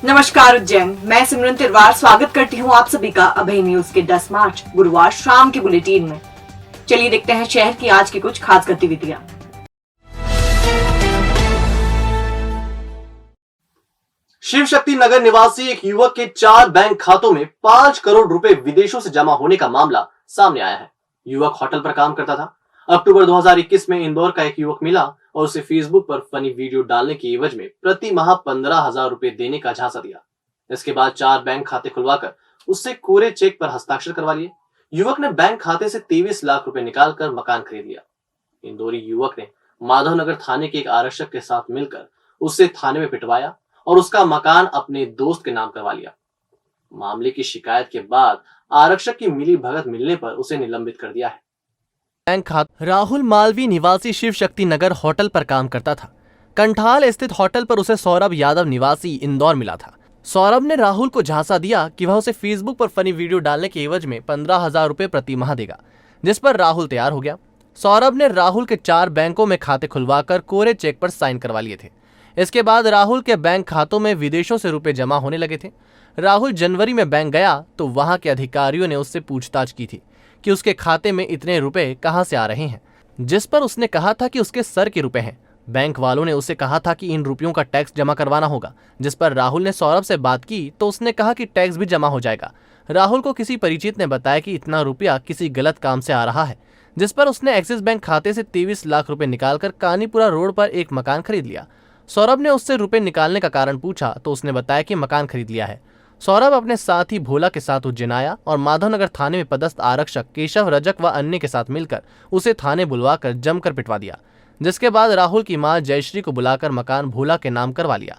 नमस्कार उज्जैन, मैं सिमरन तिरवार स्वागत करती हूँ आप सभी का अभय न्यूज के 10 मार्च गुरुवार शाम के बुलेटिन में। चलिए देखते हैं शहर की आज की कुछ खास गतिविधियां। शिव शक्ति नगर निवासी एक युवक के 4 बैंक खातों में 5 करोड़ रुपए विदेशों से जमा होने का मामला सामने आया है। युवक होटल पर काम करता था। अक्टूबर 2021 में इंदौर का एक युवक मिला और उसे फेसबुक पर फनी वीडियो डालने की एवज में प्रति माह 15,000 रुपए देने का झांसा दिया। इसके बाद 4 बैंक खाते खुलवाकर उससे कोरे चेक पर हस्ताक्षर करवा लिए। युवक ने बैंक खाते से 23 लाख रुपए निकालकर मकान खरीद लिया। इंदौरी युवक ने माधवनगर थाने के एक आरक्षक के साथ मिलकर उससे थाने में पिटवाया और उसका मकान अपने दोस्त के नाम करवा लिया। मामले की शिकायत के बाद आरक्षक की मिली भगत मिलने पर उसे निलंबित कर दिया है। बैंक खाता राहुल मालवी निवासी शिव शक्ति नगर होटल पर काम करता था। कंठाल स्थित होटल पर उसे सौरभ यादव निवासी इंदौर मिला था। सौरभ ने राहुल को झांसा दिया कि वह उसे फेसबुक पर फनी वीडियो डालने के एवज में 15,000 रुपए प्रति माह देगा, जिस पर राहुल तैयार हो गया। सौरभ ने राहुल के 4 बैंकों में खाते खुलवाकर कोरे चेक पर साइन करवा लिए थे। इसके बाद राहुल के बैंक खातों में विदेशों से रुपए जमा होने लगे थे। राहुल जनवरी में बैंक गया तो वहां के अधिकारियों ने उससे पूछताछ की थी कि उसके खाते में इतने रुपए कहां से आ रहे हैं, जिस पर उसने कहा था कि उसके सर के रुपए हैं। बैंक वालों ने उसे कहा था कि इन रुपयों का टैक्स जमा करवाना होगा, जिस पर राहुल ने सौरभ से बात की तो उसने कहा कि टैक्स भी जमा हो जाएगा। राहुल को किसी परिचित ने बताया कि इतना रुपया किसी गलत काम से आ रहा है, जिस पर उसने एक्सिस बैंक खाते से 23 लाख रुपए निकालकर कानीपुरा रोड पर एक मकान खरीद लिया। सौरभ ने उससे रुपए निकालने का कारण पूछा तो उसने बताया कि मकान खरीद लिया है। सौरभ अपने साथी भोला के साथ उज्जैन आया और माधवनगर थाने में पदस्थ आरक्षक केशव रजक व अन्य के साथ मिलकर उसे थाने बुलवाकर जमकर पिटवा दिया, जिसके बाद राहुल की मां जयश्री को बुलाकर मकान भोला के नाम करवा लिया।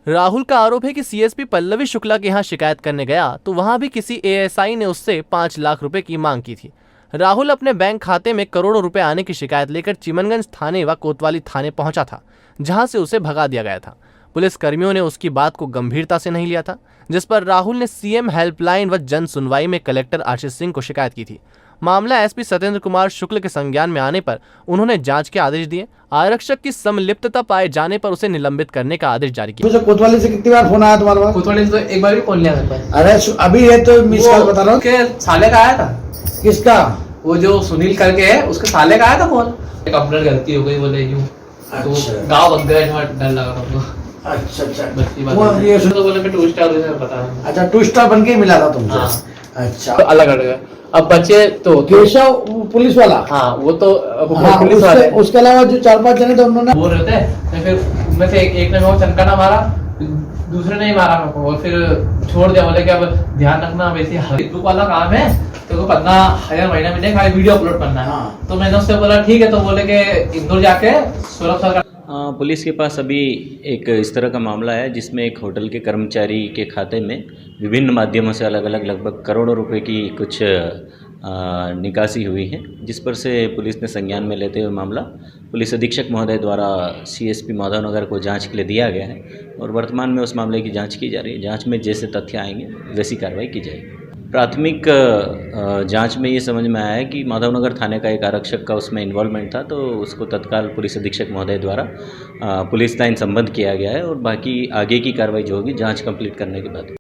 राहुल का आरोप है कि सीएसपी पल्लवी शुक्ला के यहाँ शिकायत करने गया तो वहां भी किसी एएसआई ने उससे 5 लाख रुपए की मांग की थी। राहुल अपने बैंक खाते में करोड़ों रुपए आने की शिकायत लेकर चिमनगंज थाने व कोतवाली थाने पहुंचा था, जहां से उसे भगा दिया गया था। पुलिस कर्मियों ने उसकी बात को गंभीरता से नहीं लिया था, जिस पर राहुल ने सीएम हेल्पलाइन व जन सुनवाई में कलेक्टर आशीष सिंह को शिकायत की थी। मामला एसपी सत्येंद्र कुमार शुक्ल के संज्ञान में आने पर उन्होंने जांच के आदेश दिए। आरक्षक की संलिप्तता पाए जाने पर उसे निलंबित करने का आदेश जारी किया। कोतवाली से कितनी बार फोन आया तुम्हारे पास? कोतवाली से तो एक बार भी फोन लिया मेरे पास। अरे अभी ये तो मिस कॉल बता रहा हूँ। के साले का आया था। किसका? वो जो सुनील करके है उसके साले का आया था फोन। कंप्लेंट गलती हो गई बोले यूं। तो गाँव बन गया, डर लगा हमको। अच्छा ये तो बोले मैं टू स्टार पता है। अच्छा, 2 स्टार बन के मिला था तुमसे? हाँ। अच्छा, तो अलग अलग। अब बच्चे तो केशव पुलिस वाला? हाँ, वो तो हाँ, पुलिस वाले। उसके अलावा जो 4-5 जने थे उन्होंने बोल रहे थे, फिर उनमें से एक ने वो चनकाना मारा, दूसरे ने ही मारा मेरे को और फिर छोड़ दिया। बोले कि अब ध्यान रखना, वैसे फेसबुक वाला काम है तो 15,000 महीना मिलेगा, खाली वीडियो अपलोड करना है। हाँ। तो मैंने उससे बोला ठीक है, तो बोले कि इंदौर जाके सौरभ सर। पुलिस के पास अभी एक इस तरह का मामला है जिसमें एक होटल के कर्मचारी के खाते में विभिन्न माध्यमों से अलग अलग लगभग करोड़ों रुपए की कुछ निकासी हुई है, जिस पर से पुलिस ने संज्ञान में लेते हुए मामला पुलिस अधीक्षक महोदय द्वारा सीएसपी माधवनगर को जांच के लिए दिया गया है और वर्तमान में उस मामले की जांच की जा रही है। जांच में जैसे तथ्य आएंगे वैसी कार्रवाई की जाएगी। प्राथमिक जांच में ये समझ में आया है कि माधवनगर थाने का एक आरक्षक का उसमें इन्वॉल्वमेंट था, तो उसको तत्काल पुलिस अधीक्षक महोदय द्वारा पुलिस लाइन संबद्ध किया गया है और बाकी आगे की कार्रवाई जो होगी जांच कंप्लीट करने के बाद।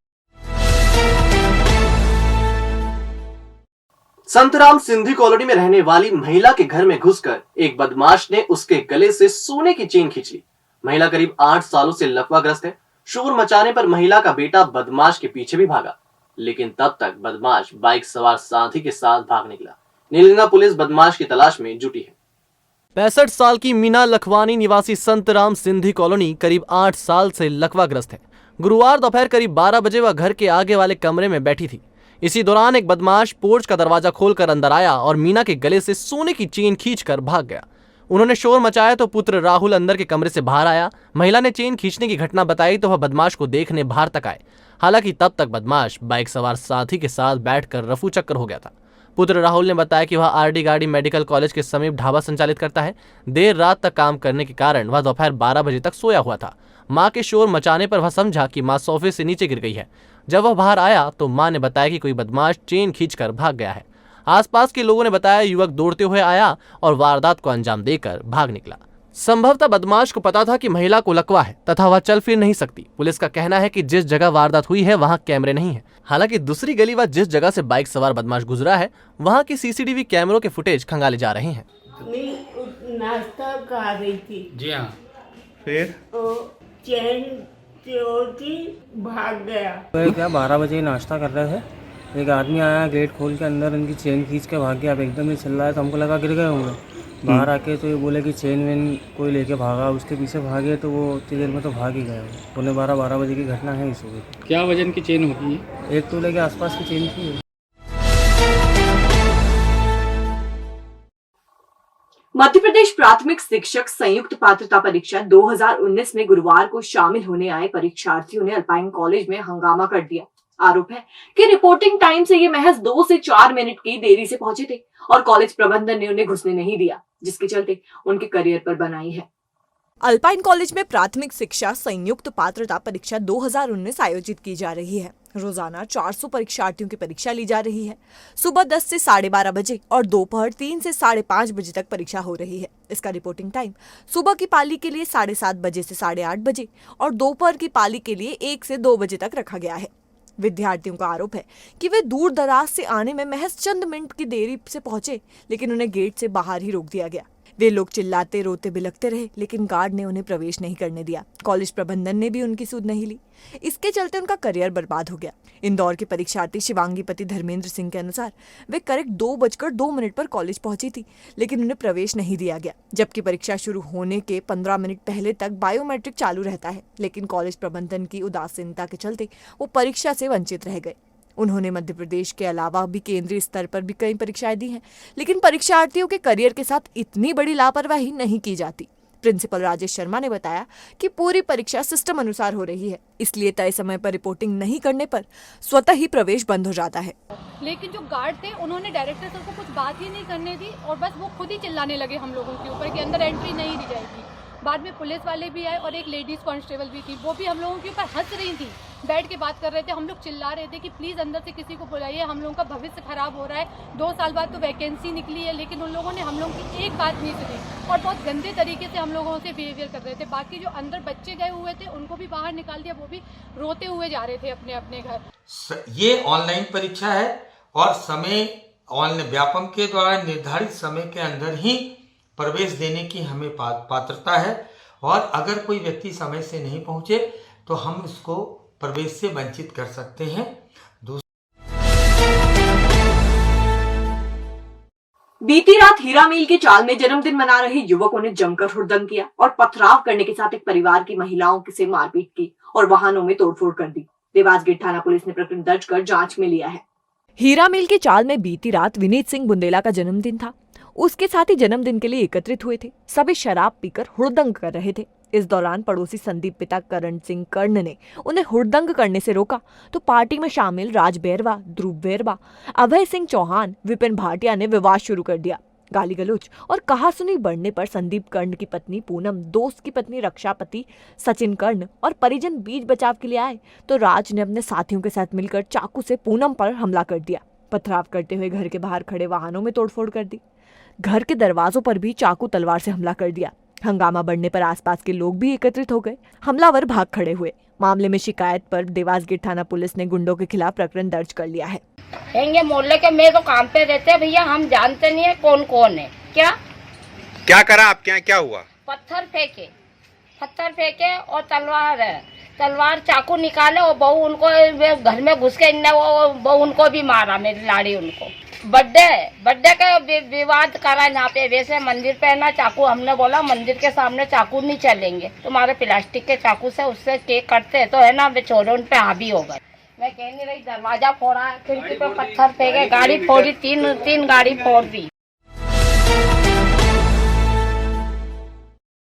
संतराम सिंधी कॉलोनी में रहने वाली महिला के घर में घुसकर एक बदमाश ने उसके गले से सोने की चेन खींच ली। महिला करीब 8 सालों से लकवाग्रस्त है। शोर मचाने पर महिला का बेटा बदमाश के पीछे भी भागा, लेकिन तब तक बदमाश बाइक सवार साथी के साथ भाग निकला। नीलगंगा पुलिस बदमाश की तलाश में जुटी है। 65 साल की मीना लखवानी निवासी संतराम सिंधी कॉलोनी करीब 8 साल से लकवाग्रस्त है। गुरुवार दोपहर करीब 12 बजे वह घर के आगे वाले कमरे में बैठी थी। इसी दौरान एक बदमाश पोर्च का दरवाजा खोलकर अंदर आया और मीना के गले से सोने की चेन खींचकर भाग गया। उन्होंने शोर मचाया तो पुत्र राहुल अंदर के कमरे से बाहर आया। महिला ने चेन खींचने की घटना बताई तो वह बदमाश को देखने बाहर तक आए। हालांकि तब तक बदमाश बाइक सवार साथी के साथ बैठकर रफू चक्कर हो गया था। पुत्र राहुल ने बताया कि वह आरडी गाड़ी मेडिकल कॉलेज के समीप ढाबा संचालित करता है। देर रात तक काम करने के कारण वह दोपहर 12 बजे तक सोया हुआ था। मां के शोर मचाने पर वह समझा कि मां सोफे से नीचे गिर गई है। जब वह बाहर आया तो मां ने बताया कि कोई बदमाश चेन खींचकर भाग गया है। आसपास के लोगों ने बताया युवक दौड़ते हुए आया और वारदात को अंजाम देकर भाग निकला। संभवतः बदमाश को पता था कि महिला को लकवा है तथा वह चल फिर नहीं सकती। पुलिस का कहना है कि जिस जगह वारदात हुई है वहां कैमरे नहीं है। हालांकि दूसरी गली व जिस जगह से बाइक सवार बदमाश गुजरा है वहां की सीसीटीवी कैमरों के फुटेज खंगाले जा रहे हैं। मैं नाश्ता खा रही थी। जी हाँ। फिर चैन चोरी भाग गया। तो क्या 12 बजे नाश्ता कर रहे थे, एक आदमी आया गेट खोल के अंदर उनकी चेन खींच के भाग गया। अब एकदम ही चिल्ला रहा है तो हमको लगा गिर गए होंगे। बाहर आके तो ये बोले कि चेन वेन कोई लेके भागा, उसके पीछे भागे तो वो उतनी देर में तो भाग ही गए। 12:15 बजे की घटना है इस वक्त। क्या वजन की चेन होती है? 1 तोले के आसपास की चेन थी। मध्य प्रदेश प्राथमिक शिक्षक संयुक्त पात्रता परीक्षा 2019 में गुरुवार को शामिल होने आए परीक्षार्थियों ने अल्पाइन कॉलेज में हंगामा कर दिया। आरोप है कि रिपोर्टिंग टाइम से ये महज 2 से 4 मिनट की देरी से पहुंचे थे और कॉलेज प्रबंधन ने उन्हें घुसने नहीं दिया, जिसके चलते उनके करियर पर बनाई है। अल्पाइन कॉलेज में प्राथमिक शिक्षा संयुक्त पात्रता परीक्षा 2019 आयोजित की जा रही है। रोजाना 400 परीक्षार्थियों की परीक्षा ली जा रही है। सुबह 10 से 12:30 बजे और दोपहर 3 से 5:30 बजे तक परीक्षा हो रही है। इसका रिपोर्टिंग टाइम सुबह की पाली के लिए 7:30 बजे से 8:30 बजे और दोपहर की पाली के लिए 1 से 2 बजे तक रखा गया है। विद्यार्थियों का आरोप है कि वे दूर दराज से आने में महज चंद मिनट की देरी से पहुंचे, लेकिन उन्हें गेट से बाहर ही रोक दिया गया। वे लोग चिल्लाते रोते बिलखते रहे, लेकिन गार्ड ने उन्हें प्रवेश नहीं करने दिया। कॉलेज प्रबंधन ने भी उनकी सुध नहीं ली। इसके चलते उनका करियर बर्बाद हो गया। इंदौर के परीक्षार्थी शिवांगी पति धर्मेंद्र सिंह के अनुसार वे करेक्ट 2:02 पर कॉलेज पहुंची थी, लेकिन उन्हें प्रवेश नहीं दिया गया। जबकि परीक्षा शुरू होने के 15 मिनट पहले तक बायोमेट्रिक चालू रहता है, लेकिन कॉलेज प्रबंधन की उदासीनता के चलते वो परीक्षा से वंचित रह गए। उन्होंने मध्य प्रदेश के अलावा भी केंद्रीय स्तर पर भी कई परीक्षाएं दी हैं, लेकिन परीक्षार्थियों के करियर के साथ इतनी बड़ी लापरवाही नहीं की जाती। प्रिंसिपल राजेश शर्मा ने बताया कि पूरी परीक्षा सिस्टम अनुसार हो रही है, इसलिए तय समय पर रिपोर्टिंग नहीं करने पर स्वतः ही प्रवेश बंद हो जाता है। लेकिन जो गार्ड थे उन्होंने डायरेक्टर सर को कुछ बात ही नहीं करने दी और बस वो खुद ही चिल्लाने लगे हम लोगों के ऊपर कि अंदर एंट्री नहीं दी जाएगी। बाद में पुलिस वाले भी आए और एक लेडीज कांस्टेबल भी थी, वो भी हम लोगों के ऊपर हंस रही थी, बैठ के बात कर रहे थे। हम लोग चिल्ला रहे थे कि प्लीज़ अंदर से किसी को बुलाइए, हम लोगों का भविष्य खराब हो रहा है। 2 साल बाद तो वैकेंसी निकली है, लेकिन उन लोगों ने हम लोगों की एक बात नहीं सुनी और बहुत गंदे तरीके से हम लोगों से बिहेवियर कर रहे थे। बाकी जो अंदर बच्चे गए हुए थे उनको भी बाहर निकाल दिया, वो भी रोते हुए जा रहे थे अपने अपने घर। ये ऑनलाइन परीक्षा है और समय ऑनलाइन व्यापम के द्वारा निर्धारित समय के अंदर ही प्रवेश देने की हमें पात्रता है और अगर कोई व्यक्ति समय से नहीं पहुंचे तो हम उसको प्रवेश से वंचित कर सकते हैं। बीती रात हीरा मिल के चाल में जन्मदिन मना रहे युवकों ने जमकर हुड़दंग किया और पथराव करने के साथ एक परिवार की महिलाओं से मारपीट की और वाहनों में तोड़फोड़ कर दी। देवास गेट थाना पुलिस ने प्रकरण दर्ज कर जांच में लिया है। हीरा मिल के चाल में बीती रात विनीत सिंह बुंदेला का जन्मदिन था। उसके साथ ही जन्मदिन के लिए एकत्रित हुए थे। सभी शराब पीकर हुड़दंग कर रहे थे। इस दौरान पड़ोसी संदीप पिता करण सिंह कर्ण ने उन्हें हुड़दंग करने से रोका तो पार्टी में शामिल राज बैरवा, ध्रुव बैरवा, अभय सिंह चौहान, विपिन भाटिया ने विवाद शुरू कर दिया। गाली गलौज और कहासुनी बढ़ने पर संदीप कर्ण की पत्नी पूनम, दोस्त की पत्नी रक्षापति सचिन कर्ण और परिजन बीच बचाव के लिए आए तो राज ने अपने साथियों के साथ मिलकर चाकू से पूनम पर हमला कर दिया। पथराव करते हुए घर के बाहर खड़े वाहनों में तोड़फोड़ कर दी। घर के दरवाजों पर भी चाकू तलवार से हमला कर दिया। हंगामा बढ़ने पर आसपास के लोग भी एकत्रित हो गए। हमलावर भाग खड़े हुए। मामले में शिकायत पर देवास गेट थाना पुलिस ने गुंडों के खिलाफ प्रकरण दर्ज कर लिया है। कहेंगे मोहल्ले के में तो काम पे रहते हैं भैया, हम जानते नहीं है कौन कौन है। क्या करा आपके यहाँ, क्या हुआ? पत्थर फेंके और तलवार चाकू निकाले और बहू उनको घर में घुस के वो बहू उनको भी मारा, मेरी लाड़ी उनको। बर्थडे का विवाद करा यहाँ पे। वैसे मंदिर पे ना चाकू, हमने बोला मंदिर के सामने चाकू नहीं चलेंगे, तुम्हारे प्लास्टिक के चाकू से उससे केक कटते तो है ना, वे छोरे उन पे हावी हो गए। मैं कह नहीं रही, दरवाजा फोड़ा, खिड़की पे पत्थर फेंके, गाड़ी फोड़ी, तीन गाड़ी फोड़ दी।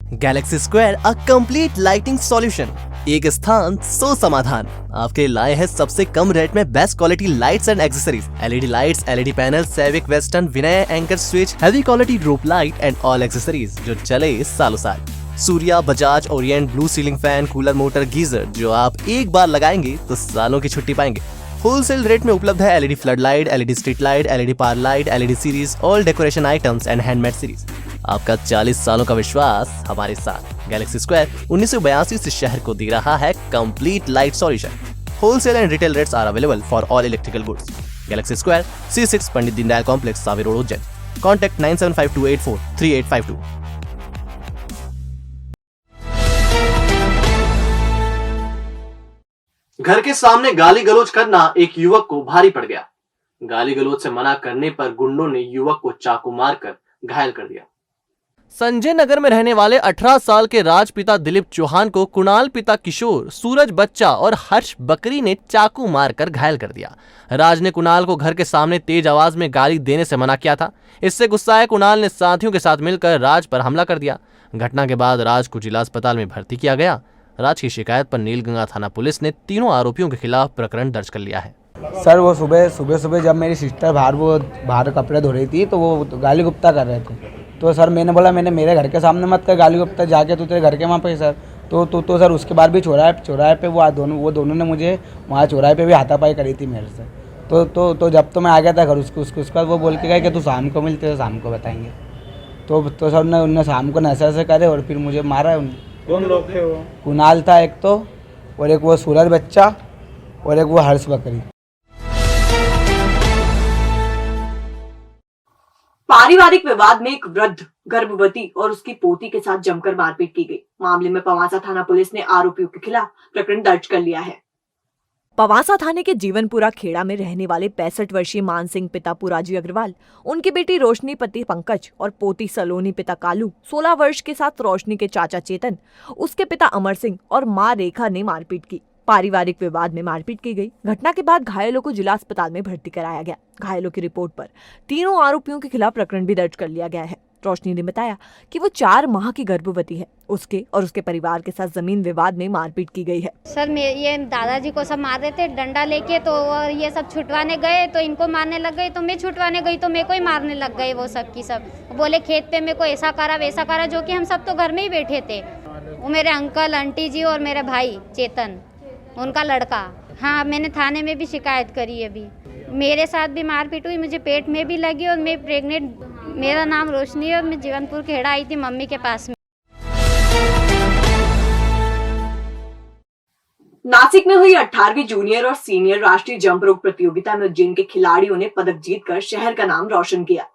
Galaxy Square a complete lighting solution. एक स्थान सो समाधान आपके लाए हैं सबसे कम रेट में best quality lights and accessories. LED lights, LED panel, सैविक, Western, Vinay, Anchor switch, heavy quality roof light and all accessories जो चले सालों साल। Surya, Bajaj, Orient, blue ceiling fan, cooler, motor, geyser जो आप एक बार लगाएंगे तो सालों की छुट्टी पाएंगे। होलसेल रेट में उपलब्ध है LED flood light, LED street light, LED power light, LED series, all decoration items and handmade series. आपका 40 सालों का विश्वास हमारे साथ। गैलेक्सी स्क्वायर 1982 से शहर को दे रहा है complete light solution. Wholesale and retail rates are available for all electrical goods. Galaxy Square C6 Pandit Deendayal complex, Sawe road, Ujjain. Contact 9752843852। घर के सामने गाली गलौज करना एक युवक को भारी पड़ गया। गाली गलौज से मना करने पर गुंडों ने युवक को चाकू मारकर घायल कर दिया। संजय नगर में रहने वाले 18 साल के राज पिता दिलीप चौहान को कुणाल पिता किशोर, सूरज बच्चा और हर्ष बकरी ने चाकू मारकर घायल कर दिया। राज ने कुणाल को घर के सामने तेज आवाज में गाली देने से मना किया था। इससे गुस्साए कुणाल ने साथियों के साथ मिलकर राज पर हमला कर दिया। घटना के बाद राज को जिला अस्पताल में भर्ती किया गया। राज की शिकायत पर नीलगंगा थाना पुलिस ने तीनों आरोपियों के खिलाफ प्रकरण दर्ज कर लिया है। सर वो सुबह जब मेरी सिस्टर बाहर कपड़े धो रही थी तो वो गाली गुप्ता कर रहे थे। तो सर मैंने बोला मेरे घर के सामने मत कर गाली गुप्ता, जाके तू तेरे घर के वहाँ पे सर। तो सर उसके बाद भी चौराहे पे वो दोनों ने मुझे वहाँ चौराहे पे भी हाथापाई करी थी मेरे से। तो जब तो मैं आ गया था घर उसके बाद वो बोल के गए कि तू शाम को मिलते तो शाम को बताएंगे। तो सर उनने शाम को नशे से करे और फिर मुझे मारा। कौन लोग थे वो? कुणाल था एक तो, और एक वो सूरज बच्चा और एक वो हर्ष बकरी। पारिवारिक विवाद में एक वृद्ध, गर्भवती और उसकी पोती के साथ जमकर मारपीट की गई। मामले में पवासा थाना पुलिस ने आरोपियों के खिलाफ प्रकरण दर्ज कर लिया है। पवासा थाने के जीवनपुरा खेड़ा में रहने वाले 65 वर्षीय मान सिंह पिता पुराजी अग्रवाल, उनकी बेटी रोशनी पति पंकज और पोती सलोनी पिता कालू, 16 वर्ष के साथ रोशनी के चाचा चेतन, उसके पिता अमर सिंह और मां रेखा ने मारपीट की। पारिवारिक विवाद में मारपीट की गई। घटना के बाद घायलों को जिला अस्पताल में भर्ती कराया गया। घायलों की रिपोर्ट पर तीनों आरोपियों के खिलाफ प्रकरण भी दर्ज कर लिया गया है। रोशनी ने बताया कि वो 4 माह की गर्भवती है। उसके और उसके परिवार के साथ जमीन विवाद में मारपीट की गई है। सर ये दादाजी को सब मार रहे थे डंडा लेके, तो ये सब छुटवाने गए तो इनको मारने लग गए, तो मैं छुटवाने गई तो मेरे को ही मारने लग गए। वो सब की सब बोले खेत पे मेरे को ऐसा करा वैसा करा, जो कि हम सब तो घर में ही बैठे थे। वो मेरे अंकल आंटी जी और मेरा भाई चेतन, उनका लड़का। हाँ, मैंने थाने में भी शिकायत करी। अभी मेरे साथ भी मारपीट हुई, मुझे पेट में भी लगी और मैं प्रेग्नेंट। मेरा नाम रोशनी है और मैं जीवनपुर खेड़ा आई थी मम्मी के पास में। नासिक में हुई 18वीं जूनियर और सीनियर राष्ट्रीय जंप रोप प्रतियोगिता में उज्जैन के खिलाड़ियों ने पदक जीतकर शहर का नाम रोशन किया।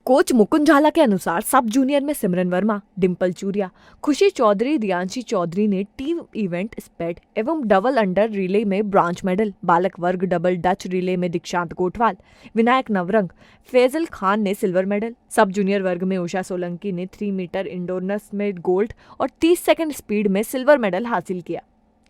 कोच मुकुंद झाला के अनुसार सब जूनियर में सिमरन वर्मा, डिम्पल चूरिया, खुशी चौधरी, रियांशी चौधरी ने टीम इवेंट स्पेड एवं डबल अंडर रिले में ब्रॉन्ज मेडल, बालक वर्ग डबल डच रिले में दीक्षांत कोटवाल, विनायक नवरंग, फैजल खान ने सिल्वर मेडल। सब जूनियर वर्ग में उषा सोलंकी ने 3 मीटर इंडोरनस में गोल्ड और 30 सेकंड स्पीड में सिल्वर मेडल हासिल किया।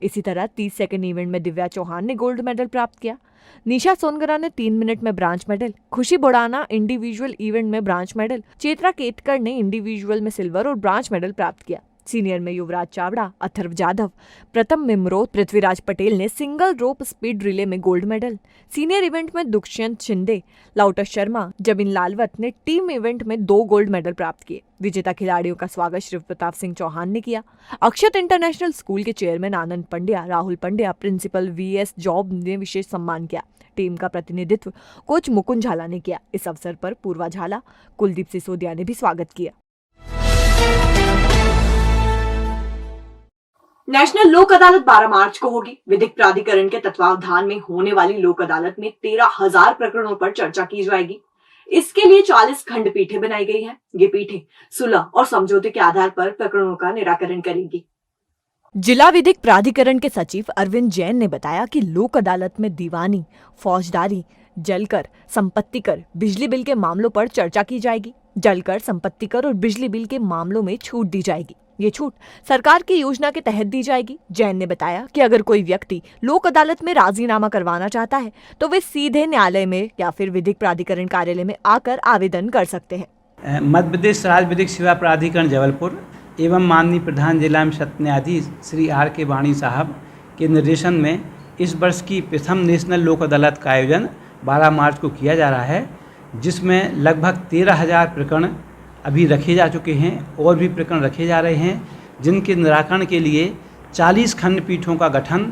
इसी तरह 30 सेकंड इवेंट में दिव्या चौहान ने गोल्ड मेडल प्राप्त किया। निशा सोनगरा ने 3 मिनट में ब्रांच मेडल, खुशी बुड़ाना इंडिविजुअल इवेंट में ब्रांच मेडल, चेत्रा केतकर ने इंडिविजुअल में सिल्वर और ब्रांच मेडल प्राप्त किया। सीनियर में युवराज चावड़ा, अथर्व जाधव, प्रथम मिमरो, पृथ्वीराज पटेल ने सिंगल रोप स्पीड रिले में गोल्ड मेडल। सीनियर इवेंट में दुष्यंत शिंदे, लाउटस शर्मा, जबिन लालवत ने टीम इवेंट में 2 गोल्ड मेडल प्राप्त किए। विजेता खिलाड़ियों का स्वागत शिव प्रताप सिंह चौहान ने किया। अक्षत इंटरनेशनल स्कूल के chairman Anand Pandya, Rahul Pandya, principal VS Job ने विशेष सम्मान किया। टीम का प्रतिनिधित्व कोच मुकुंद झाला ने किया। इस अवसर पर पूर्वा झाला, कुलदीप सिसोदिया ने भी स्वागत किया। नेशनल लोक अदालत 12 मार्च को होगी। विधिक प्राधिकरण के तत्वावधान में होने वाली लोक अदालत में 13,000 प्रकरणों पर चर्चा की जाएगी। इसके लिए 40 खंडपीठें बनाई गई हैं। ये पीठें सुलह और समझौते के आधार पर प्रकरणों का निराकरण करेंगी। जिला विधिक प्राधिकरण के सचिव अरविंद जैन ने बताया कि लोक अदालत में दीवानी, फौजदारी, जलकर, संपत्ति कर, बिजली बिल के मामलों पर चर्चा की जाएगी। जलकर, संपत्ति कर और बिजली बिल के मामलों में छूट दी जाएगी। ये छूट सरकार की योजना के तहत दी जाएगी। जैन ने बताया कि अगर कोई व्यक्ति लोक अदालत में राजीनामा करवाना चाहता है तो वे सीधे न्यायालय में या फिर विधिक प्राधिकरण कार्यालय में आकर आवेदन कर सकते हैं। मध्य प्रदेश राज्य विधिक सेवा प्राधिकरण जबलपुर एवं माननीय प्रधान जिला सत्र न्यायाधीश श्री R.K. वाणी साहब के निर्देशन में इस वर्ष की प्रथम नेशनल लोक अदालत का आयोजन 12 मार्च को किया जा रहा है, जिसमें लगभग 13,000 प्रकरण अभी रखे जा चुके हैं और भी प्रकरण रखे जा रहे हैं, जिनके निराकरण के लिए 40 खंडपीठों का गठन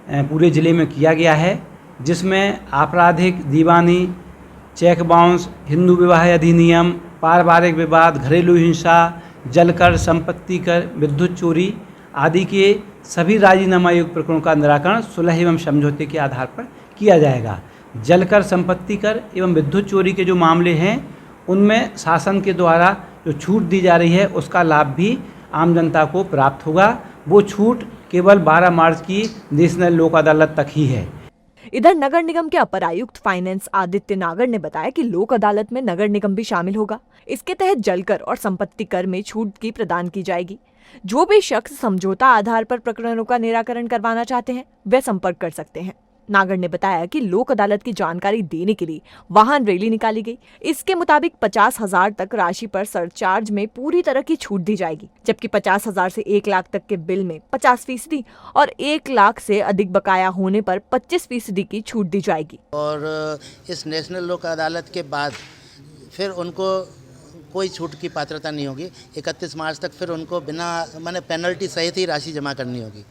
पूरे ज़िले में किया गया है, जिसमें आपराधिक, दीवानी, चेक बाउंस, हिंदू विवाह अधिनियम, पारिवारिक विवाद, घरेलू हिंसा, जलकर, संपत्ति कर, विद्युत चोरी आदि के सभी राजीनामा युक्त प्रकरणों का निराकरण सुलह एवं समझौते के आधार पर किया जाएगा। जलकर, संपत्ति कर एवं विद्युत चोरी के जो मामले हैं उनमें शासन के द्वारा जो छूट दी जा रही है उसका लाभ भी आम जनता को प्राप्त होगा। वो छूट केवल 12 मार्च की नेशनल लोक अदालत तक ही है। इधर नगर निगम के अपर आयुक्त फाइनेंस आदित्य नागर ने बताया कि लोक अदालत में नगर निगम भी शामिल होगा। इसके तहत जलकर और संपत्ति कर में छूट की प्रदान की जाएगी। जो भी शख्स समझौता आधार पर प्रकरणों का निराकरण करवाना चाहते हैं वे संपर्क कर सकते हैं। नागर ने बताया कि लोक अदालत की जानकारी देने के लिए वाहन रैली निकाली गई। इसके मुताबिक 50,000 तक राशि पर सरचार्ज में पूरी तरह की छूट दी जाएगी, जबकि 50,000 से 1 लाख तक के बिल में 50% और 1 लाख से अधिक बकाया होने पर 25% की छूट दी जाएगी। और इस नेशनल लोक अदालत के बाद फिर उनको कोई छूट की पात्रता नहीं होगी। 31 मार्च तक फिर उनको बिना माने पेनल्टी सहित ही राशि जमा करनी होगी।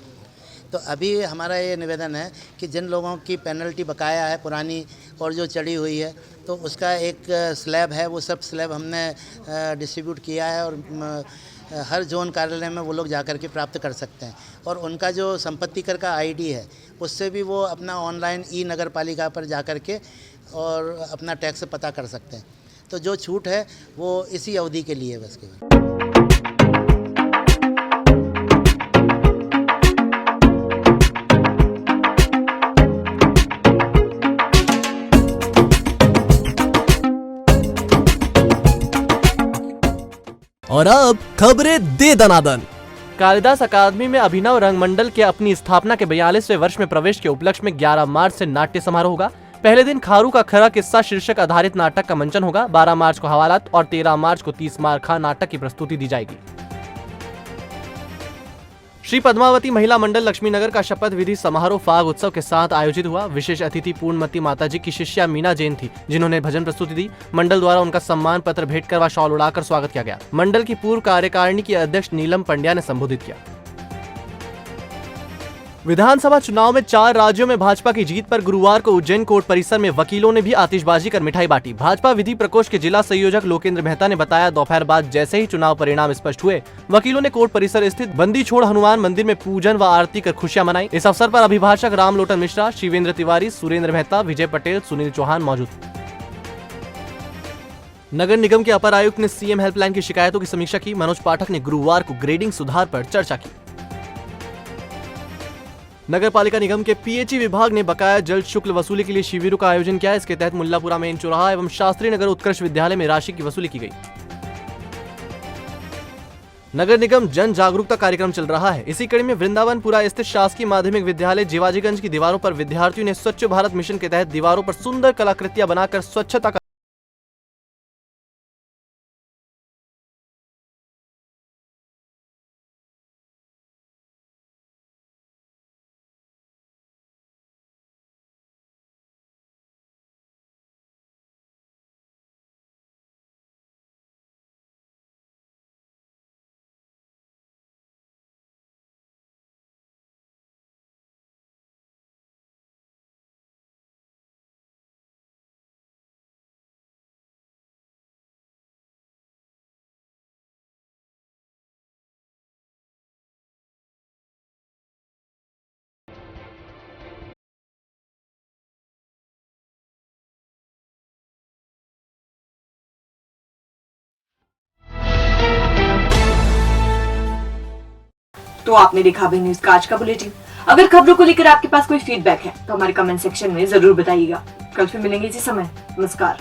तो अभी हमारा ये निवेदन है कि जिन लोगों की पेनल्टी बकाया है पुरानी और जो चढ़ी हुई है तो उसका एक स्लैब है, वो सब स्लैब हमने डिस्ट्रीब्यूट किया है और हर जोन कार्यालय में वो लोग जाकर के प्राप्त कर सकते हैं। और उनका जो संपत्ति कर का आईडी है उससे भी वो अपना ऑनलाइन ई नगर पालिका पर जाकर के और अपना टैक्स पता कर सकते हैं। तो जो छूट है वो इसी अवधि के लिए बस केवल। और अब खबरें दे दनादन। कालिदास अकादमी में अभिनव रंगमंडल के अपनी स्थापना के 42वें वर्ष में प्रवेश के उपलक्ष्य में 11 मार्च से नाट्य समारोह होगा। पहले दिन खारू का खरा किस्सा शीर्षक आधारित नाटक का मंचन होगा। 12 मार्च को हवालात और 13 मार्च को 30 मार खा नाटक की प्रस्तुति दी जाएगी। श्री पद्मावती महिला मंडल लक्ष्मीनगर का शपथ विधि समारोह फाग उत्सव के साथ आयोजित हुआ। विशेष अतिथि पूर्णमती माताजी की शिष्या मीना जैन थी, जिन्होंने भजन प्रस्तुति दी। मंडल द्वारा उनका सम्मान पत्र भेंट कर व शॉल उड़ाकर स्वागत किया गया। मंडल की पूर्व कार्यकारिणी की अध्यक्ष नीलम पंड्या ने संबोधित किया। विधानसभा चुनाव में 4 राज्यों में भाजपा की जीत पर गुरुवार को उज्जैन कोर्ट परिसर में वकीलों ने भी आतिशबाजी कर मिठाई बांटी। भाजपा विधि प्रकोष्ठ के जिला संयोजक लोकेंद्र मेहता ने बताया, दोपहर बाद जैसे ही चुनाव परिणाम स्पष्ट हुए, वकीलों ने कोर्ट परिसर स्थित बंदी छोड़ हनुमान मंदिर में पूजन व आरती कर खुशियां मनाई। इस अवसर पर अभिभाषक रामलोटन मिश्रा, शिवेंद्र तिवारी, सुरेंद्र मेहता, विजय पटेल, सुनील चौहान मौजूद। नगर निगम के अपर आयुक्त ने सीएम हेल्पलाइन की शिकायतों की समीक्षा की। मनोज पाठक ने गुरुवार को ग्रेडिंग सुधार पर चर्चा की। नगर पालिका निगम के पीएचई विभाग ने बकाया जल शुल्क वसूली के लिए शिविरों का आयोजन किया। इसके तहत मुल्लापुरा मेन चौराहा एवं शास्त्री नगर उत्कृष्ट विद्यालय में राशि की वसूली की गई। नगर निगम जन जागरूकता कार्यक्रम चल रहा है। इसी कड़ी में वृंदावनपुरा स्थित शासकीय माध्यमिक विद्यालय जीवाजीगंज की दीवारों पर विद्यार्थियों ने स्वच्छ भारत मिशन के तहत दीवारों पर सुंदर कलाकृतियां बनाकर स्वच्छता का तो आपने देखा भी न्यूज का आज का बुलेटिन। अगर खबरों को लेकर आपके पास कोई फीडबैक है तो हमारे कमेंट सेक्शन में जरूर बताइएगा। कल फिर मिलेंगे इसी समय। नमस्कार।